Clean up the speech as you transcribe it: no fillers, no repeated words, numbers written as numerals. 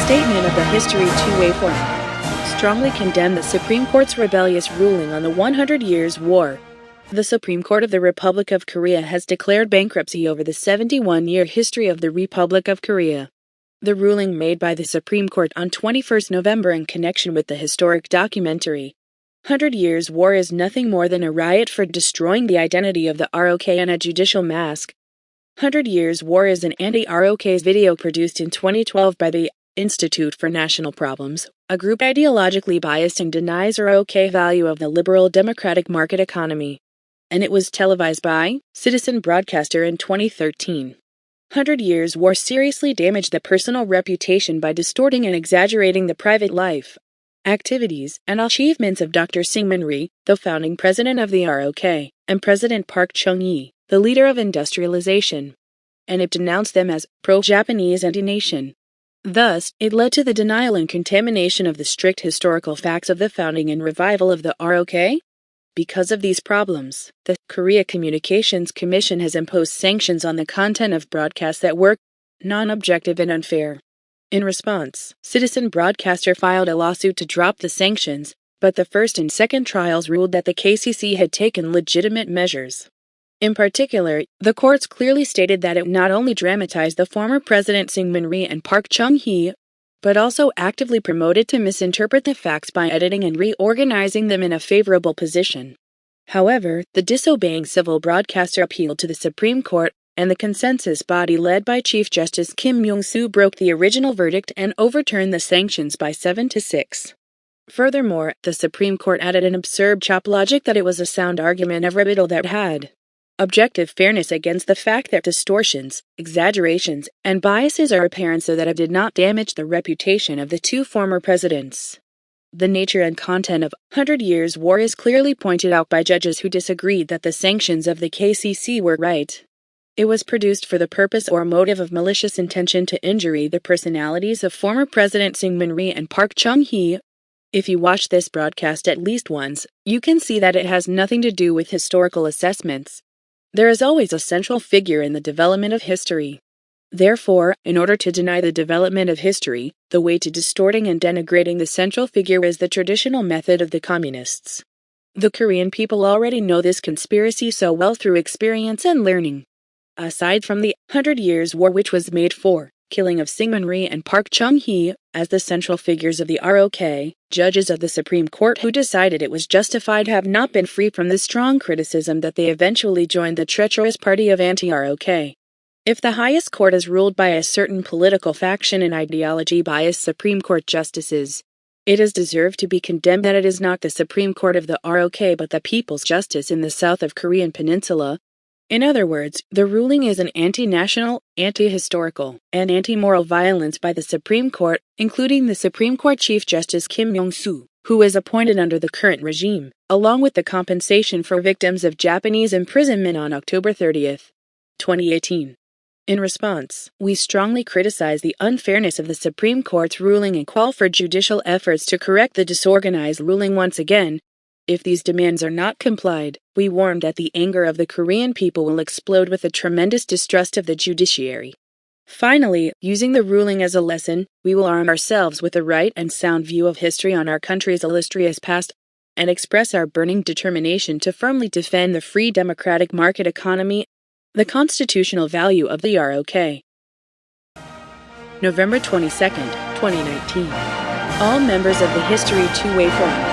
Statement of the History Two-Way Forum. Strongly condemn the Supreme Court's rebellious ruling on the 100 Years' War. The Supreme Court of the Republic of Korea has declared bankruptcy over the 71-year history of the Republic of Korea. The ruling made by the Supreme Court on 21 November in connection with the historic documentary 100 Years' War is nothing more than a riot for destroying the identity of the ROK and a judicial mask. 100 Years' War is an anti-ROK video produced in 2012 by the Institute for National Problems, a group ideologically biased and denies ROK value of the liberal democratic market economy. And it was televised by Citizen Broadcaster in 2013. 100 Years' War seriously damaged the personal reputation by distorting and exaggerating the private life, activities, and achievements of Dr. Syngman Rhee, the founding president of the ROK, and President Park Chung-hee, the leader of industrialization. And it denounced them as pro-Japanese anti-nation. Thus, it led to the denial and contamination of the strict historical facts of the founding and revival of the ROK. Because of these problems, the Korea Communications Commission has imposed sanctions on the content of broadcasts that were non-objective and unfair. In response, Citizen Broadcaster filed a lawsuit to drop the sanctions, but the first and second trials ruled that the KCC had taken legitimate measures. In particular, the courts clearly stated that it not only dramatized the former President Syngman Rhee and Park Chung-hee, but also actively promoted to misinterpret the facts by editing and reorganizing them in a favorable position. However, the disobeying civil broadcaster appealed to the Supreme Court, and the consensus body led by Chief Justice Kim Myung-soo broke the original verdict and overturned the sanctions by 7-6. Furthermore, the Supreme Court added an absurd chop logic that it was a sound argument of rebuttal that had objective fairness against the fact that distortions, exaggerations, and biases are apparent so that it did not damage the reputation of the two former presidents. The nature and content of 100 Years' War is clearly pointed out by judges who disagreed that the sanctions of the KCC were right. It was produced for the purpose or motive of malicious intention to injure the personalities of former President Syngman Rhee and Park Chung-hee. If you watch this broadcast at least once, you can see that it has nothing to do with historical assessments. There is always a central figure in the development of history. Therefore, in order to deny the development of history, the way to distorting and denigrating the central figure is the traditional method of the communists. The Korean people already know this conspiracy so well through experience and learning. Aside from the 100 Years' War, which was made for killing of Syngman Rhee and Park Chung-hee as the central figures of the ROK, judges of the Supreme Court who decided it was justified have not been free from the strong criticism that they eventually joined the treacherous party of anti-ROK. If the highest court is ruled by a certain political faction and ideology-biased Supreme Court justices, it is deserved to be condemned that it is not the Supreme Court of the ROK but the People's Justice in the south of Korean Peninsula. In other words, the ruling is an anti-national, anti-historical, and anti-moral violence by the Supreme Court, including the Supreme Court Chief Justice Kim Myung-soo, who is appointed under the current regime, along with the compensation for victims of Japanese imprisonment on October 30, 2018. In response, we strongly criticize the unfairness of the Supreme Court's ruling and call for judicial efforts to correct the disorganized ruling once again. If these demands are not complied, we warn that the anger of the Korean people will explode with a tremendous distrust of the judiciary. Finally, using the ruling as a lesson, we will arm ourselves with a right and sound view of history on our country's illustrious past and express our burning determination to firmly defend the free democratic market economy, the constitutional value of the ROK. November 22, 2019. All members of the History Two-Way Forum.